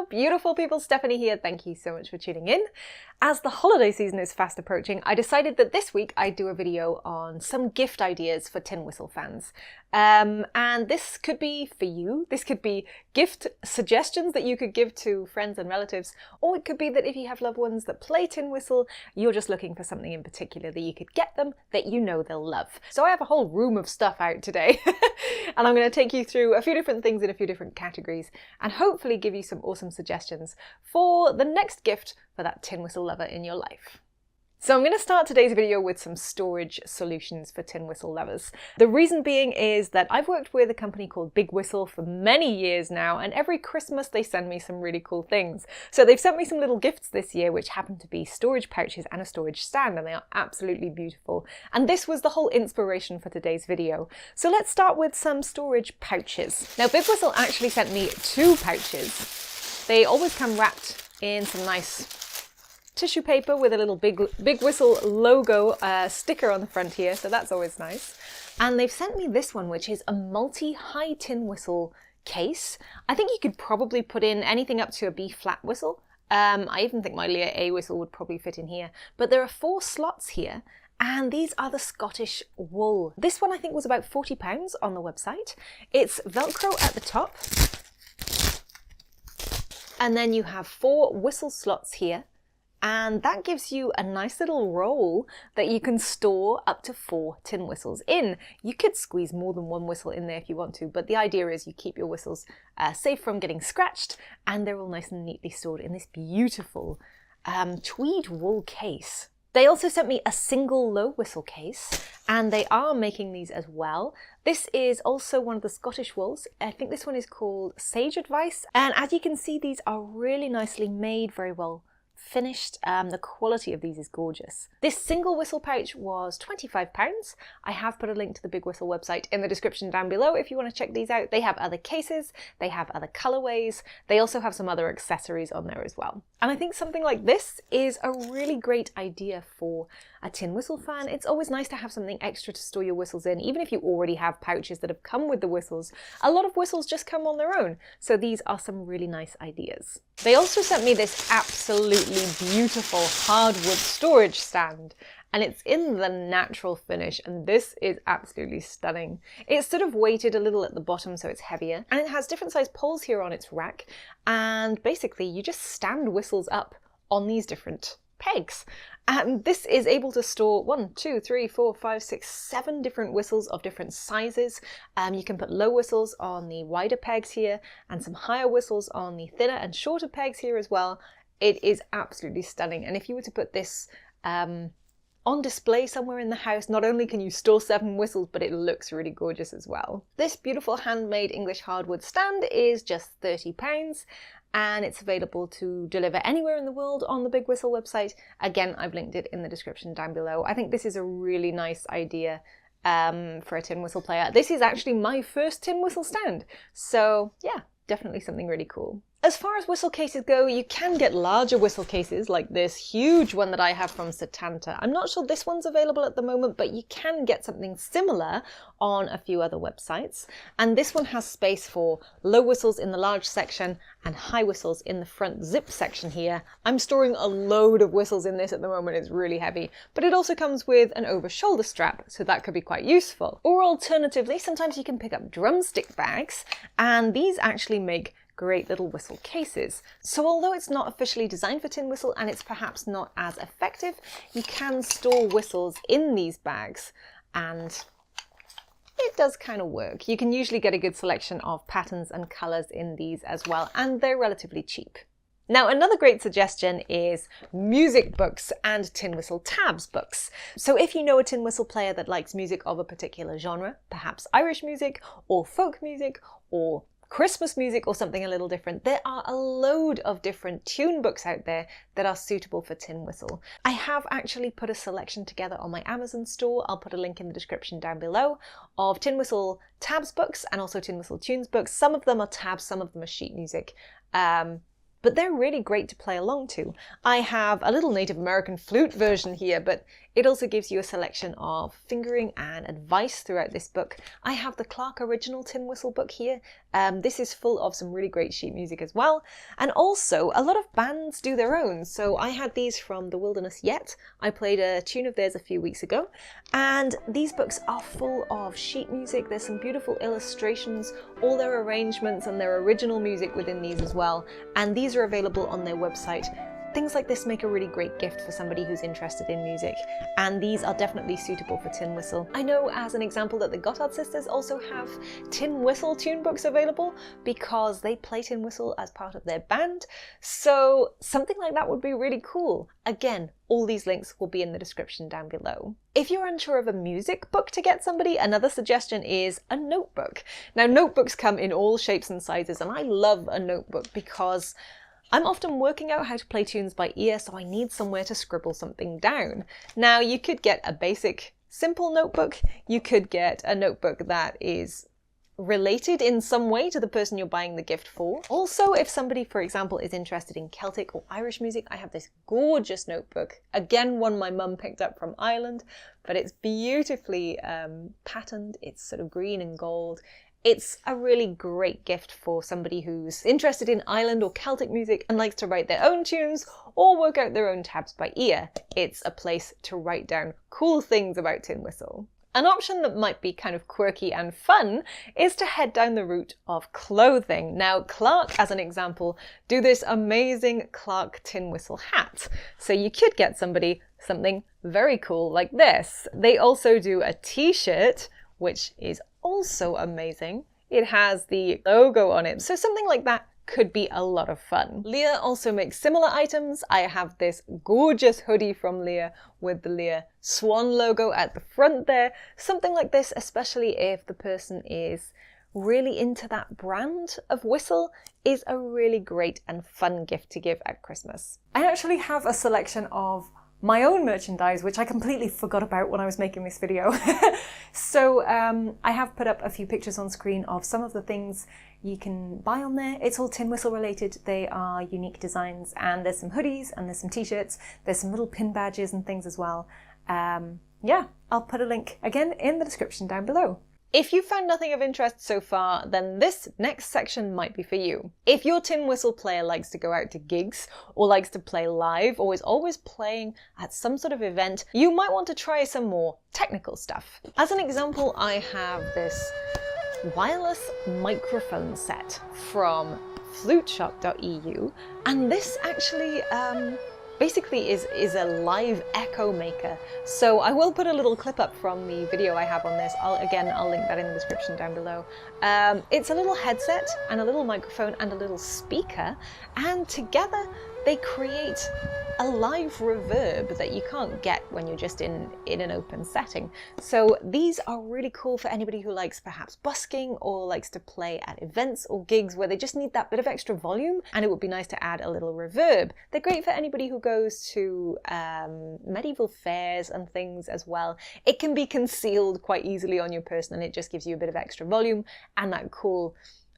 beautiful people, Stephanie here. Thank you so much for tuning in. As the holiday season is fast approaching, I decided that this week I'd do a video on some gift ideas for tin whistle fans. And this could be for you. This could be gift suggestions that you could give to friends and relatives, or it could be that if you have loved ones that play tin whistle, you're just looking for something in particular that you could get them that you know they'll love. So I have a whole room of stuff out today, and I'm going to take you through a few different things in a few different categories, and hopefully give you some awesome suggestions for the next gift for that tin whistle lover in your life. So I'm going to start today's video with some storage solutions for tin whistle lovers. The reason being is that I've worked with a company called Big Whistle for many years now, and every Christmas they send me some really cool things. So they've sent me some little gifts this year which happen to be storage pouches and a storage stand, and they are absolutely beautiful. And this was the whole inspiration for today's video. So let's start with some storage pouches. Now Big Whistle actually sent me 2 pouches. They always come wrapped in some nice tissue paper with a little Big Whistle logo sticker on the front here, so that's always nice. And they've sent me this one, which is a multi-high tin whistle case. I think you could probably put in anything up to a B flat whistle. I even think my Lir A whistle would probably fit in here. But there are 4 slots here, and these are the Scottish wool. This one I think was about £40 on the website. It's Velcro at the top, and then you have 4 whistle slots here. And that gives you a nice little roll that you can store up to 4 tin whistles in. You could squeeze more than 1 whistle in there if you want to, but the idea is you keep your whistles safe from getting scratched, and they're all nice and neatly stored in this beautiful tweed wool case. They also sent me a single low whistle case, and they are making these as well. This is also one of the Scottish wools. I think this one is called Sage Advice, and as you can see, these are really nicely made, very well finished. The quality of these is gorgeous. This single whistle pouch was £25. I have put a link to the Big Whistle website in the description down below if you want to check these out. They have other cases, they have other colorways, they also have some other accessories on there as well. And I think something like this is a really great idea for a tin whistle fan. It's always nice to have something extra to store your whistles in, even if you already have pouches that have come with the whistles. A lot of whistles just come on their own, so these are some really nice ideas. They also sent me this absolutely beautiful hardwood storage stand, and it's in the natural finish, and this is absolutely stunning. It's sort of weighted a little at the bottom so it's heavier, and it has different size poles here on its rack, and basically you just stand whistles up on these different pegs. And this is able to store 1, 2, 3, 4, 5, 6, 7 different whistles of different sizes. You can put low whistles on the wider pegs here and some higher whistles on the thinner and shorter pegs here as well. It is absolutely stunning, and if you were to put this on display somewhere in the house, not only can you store 7 whistles, but it looks really gorgeous as well. This beautiful handmade English hardwood stand is just £30, and it's available to deliver anywhere in the world on the Big Whistle website. Again, I've linked it in the description down below. I think this is a really nice idea for a tin whistle player. This is actually my first tin whistle stand, so yeah, definitely something really cool. As far as whistle cases go, you can get larger whistle cases like this huge one that I have from Setanta. I'm not sure this one's available at the moment, but you can get something similar on a few other websites. And this one has space for low whistles in the large section and high whistles in the front zip section here. I'm storing a load of whistles in this at the moment, it's really heavy, but it also comes with an over-shoulder strap, so that could be quite useful. Or alternatively, sometimes you can pick up drumstick bags, and these actually make great little whistle cases. So although it's not officially designed for tin whistle and it's perhaps not as effective, you can store whistles in these bags, and it does kind of work. You can usually get a good selection of patterns and colours in these as well, and they're relatively cheap. Now, another great suggestion is music books and tin whistle tabs books. So if you know a tin whistle player that likes music of a particular genre, perhaps Irish music or folk music or Christmas music or something a little different, there are a load of different tune books out there that are suitable for tin whistle. I have actually put a selection together on my Amazon store. I'll put a link in the description down below of tin whistle tabs books and also tin whistle tunes books. Some of them are tabs, some of them are sheet music. but they're really great to play along to. I have a little Native American flute version here, but it also gives you a selection of fingering and advice throughout this book. I have the Clarke Original Tin Whistle book here. This is full of some really great sheet music as well. And also, a lot of bands do their own. So I had these from The Wilderness Yet. I played a tune of theirs a few weeks ago. And these books are full of sheet music. There's some beautiful illustrations, all their arrangements and their original music within these as well. And these are available on their website. Things like this make a really great gift for somebody who's interested in music, and these are definitely suitable for tin whistle. I know as an example that the Gothard sisters also have tin whistle tune books available because they play tin whistle as part of their band, so something like that would be really cool. Again, all these links will be in the description down below. If you're unsure of a music book to get somebody, another suggestion is a notebook. Now, notebooks come in all shapes and sizes, and I love a notebook because I'm often working out how to play tunes by ear, so I need somewhere to scribble something down. Now, you could get a basic, simple notebook. You could get a notebook that is related in some way to the person you're buying the gift for. Also, if somebody, for example, is interested in Celtic or Irish music, I have this gorgeous notebook. Again, one my mum picked up from Ireland, but it's beautifully patterned. It's sort of green and gold. It's a really great gift for somebody who's interested in Island or Celtic music and likes to write their own tunes or work out their own tabs by ear. It's a place to write down cool things about tin whistle. An option that might be kind of quirky and fun is to head down the route of clothing. Now, Clarke, as an example, do this amazing Clarke tin whistle hat. So you could get somebody something very cool like this. They also do a t-shirt, which is also amazing. It has the logo on it, so something like that could be a lot of fun. Lir also makes similar items. I have this gorgeous hoodie from Lir with the Lir swan logo at the front there. Something like this, especially if the person is really into that brand of whistle, is a really great and fun gift to give at Christmas. I actually have a selection of my own merchandise, which I completely forgot about when I was making this video. So I have put up a few pictures on screen of some of the things you can buy on there. It's all tin whistle related. They are unique designs, and there's some hoodies and there's some t-shirts. There's some little pin badges and things as well. Yeah, I'll put a link again in the description down below. If you found nothing of interest so far, then this next section might be for you. If your tin whistle player likes to go out to gigs, or likes to play live, or is always playing at some sort of event, you might want to try some more technical stuff. As an example, I have this wireless microphone set from fluteshop.eu, and this actually basically is a live echo maker. So I will put a little clip up from the video I have on this. I'll link that in the description down below. It's a little headset and a little microphone and a little speaker, and together they create a live reverb that you can't get when you're just in an open setting. So these are really cool for anybody who likes perhaps busking or likes to play at events or gigs where they just need that bit of extra volume, and it would be nice to add a little reverb. They're great for anybody who goes to medieval fairs and things as well. It can be concealed quite easily on your person, and it just gives you a bit of extra volume and that cool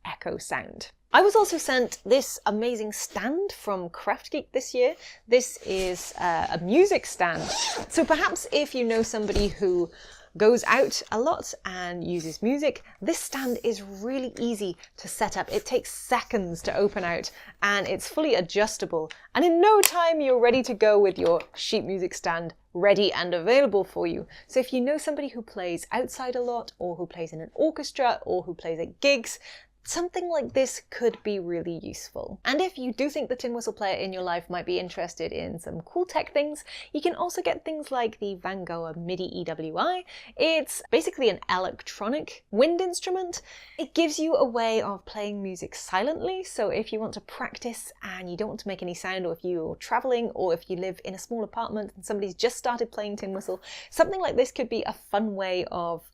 echo sound. I was also sent this amazing stand from Craft Geek this year. This is a music stand. So perhaps if you know somebody who goes out a lot and uses music, this stand is really easy to set up. It takes seconds to open out, and it's fully adjustable. And in no time, you're ready to go with your sheet music stand ready and available for you. So if you know somebody who plays outside a lot, or who plays in an orchestra, or who plays at gigs, something like this could be really useful. And if you do think the tin whistle player in your life might be interested in some cool tech things, you can also get things like the Van Gogh Midi EWI. It's basically an electronic wind instrument. It gives you a way of playing music silently, so if you want to practice and you don't want to make any sound, or if you're traveling, or if you live in a small apartment and somebody's just started playing tin whistle, something like this could be a fun way of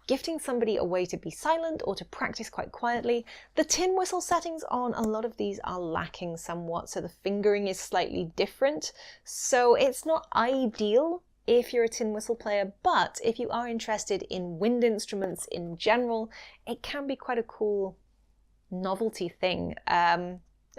gifting somebody a way to be silent or to practice quite quietly. The tin whistle settings on a lot of these are lacking somewhat, so the fingering is slightly different. So it's not ideal if you're a tin whistle player, but if you are interested in wind instruments in general, it can be quite a cool novelty thing.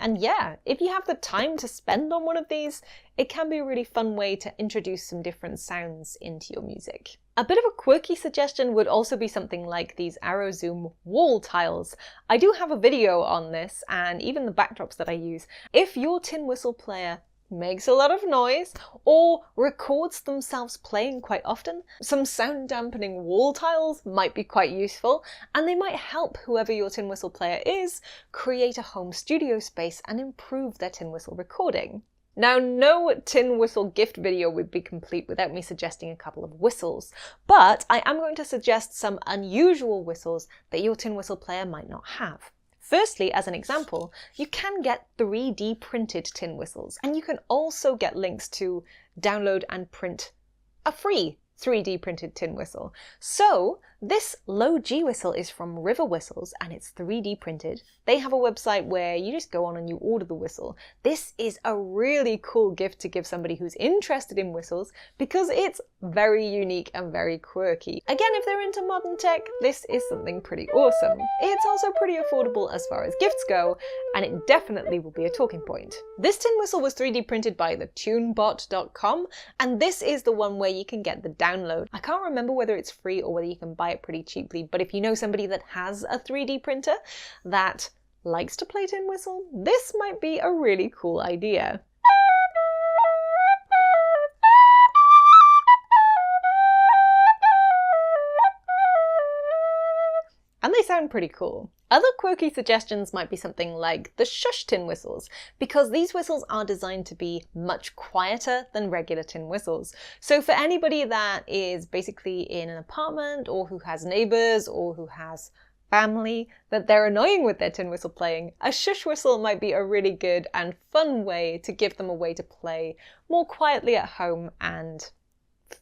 And yeah, if you have the time to spend on one of these, it can be a really fun way to introduce some different sounds into your music. A bit of a quirky suggestion would also be something like these Arrow Zoom wall tiles. I do have a video on this and even the backdrops that I use. If your tin whistle player makes a lot of noise or records themselves playing quite often, some sound dampening wall tiles might be quite useful, and they might help whoever your tin whistle player is create a home studio space and improve their tin whistle recording. Now, no tin whistle gift video would be complete without me suggesting a couple of whistles, but I am going to suggest some unusual whistles that your tin whistle player might not have. Firstly, as an example, you can get 3D printed tin whistles, and you can also get links to download and print a free 3D printed tin whistle. So this low G whistle is from River Whistles and it's 3D printed. They have a website where you just go on and you order the whistle. This is a really cool gift to give somebody who's interested in whistles because it's very unique and very quirky. Again, if they're into modern tech, this is something pretty awesome. It's also pretty affordable as far as gifts go, and it definitely will be a talking point. This tin whistle was 3D printed by the tunebot.com, and this is the one where you can get the download. I can't remember whether it's free or whether you can buy it pretty cheaply, but if you know somebody that has a 3D printer that likes to play tin whistle, this might be a really cool idea. And they sound pretty cool. Other quirky suggestions might be something like the shush tin whistles, because these whistles are designed to be much quieter than regular tin whistles. So for anybody that is basically in an apartment or who has neighbors or who has family that they're annoying with their tin whistle playing, a shush whistle might be a really good and fun way to give them a way to play more quietly at home and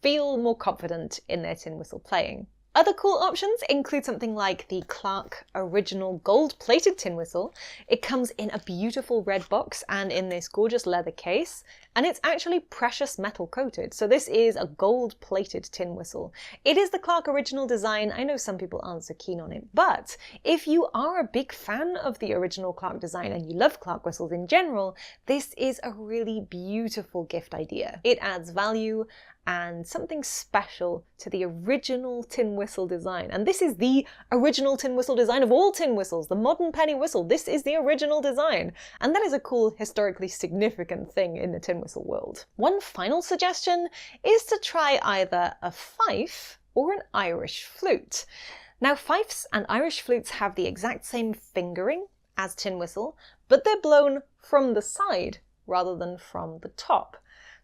feel more confident in their tin whistle playing. Other cool options include something like the Clarke Original gold-plated tin whistle. It comes in a beautiful red box and in this gorgeous leather case, and it's actually precious metal coated, so this is a gold-plated tin whistle. It is the Clarke Original design. I know some people aren't so keen on it, but if you are a big fan of the original Clarke design and you love Clarke whistles in general, this is a really beautiful gift idea. It adds value and something special to the original tin whistle design. And this is the original tin whistle design of all tin whistles, the modern penny whistle. This is the original design. And that is a cool, historically significant thing in the tin whistle world. One final suggestion is to try either a fife or an Irish flute. Now, fifes and Irish flutes have the exact same fingering as tin whistle, but they're blown from the side rather than from the top.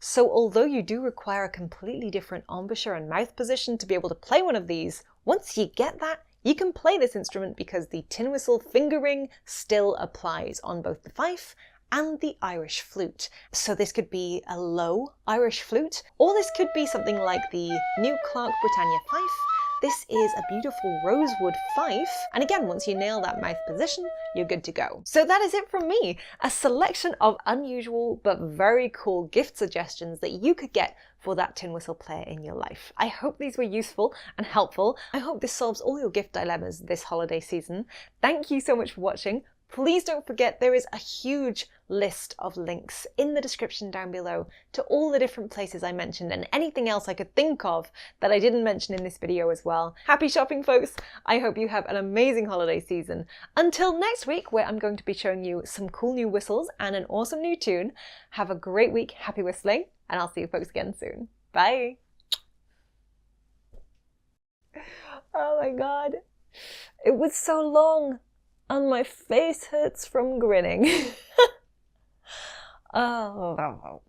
So although you do require a completely different embouchure and mouth position to be able to play one of these, once you get that, you can play this instrument because the tin whistle fingering still applies on both the fife and the Irish flute. So this could be a low Irish flute, or this could be something like the new Clarke Britannia fife. This is a beautiful rosewood fife, and again, once you nail that mouth position, you're good to go. So that is it from me, a selection of unusual but very cool gift suggestions that you could get for that tin whistle player in your life. I hope these were useful and helpful. I hope this solves all your gift dilemmas this holiday season. Thank you so much for watching. Please don't forget there is a huge list of links in the description down below to all the different places I mentioned and anything else I could think of that I didn't mention in this video as well. Happy shopping, folks! I hope you have an amazing holiday season. Until next week, where I'm going to be showing you some cool new whistles and an awesome new tune, have a great week, happy whistling, and I'll see you folks again soon. Bye! Oh my god, it was so long! And my face hurts from grinning. Oh.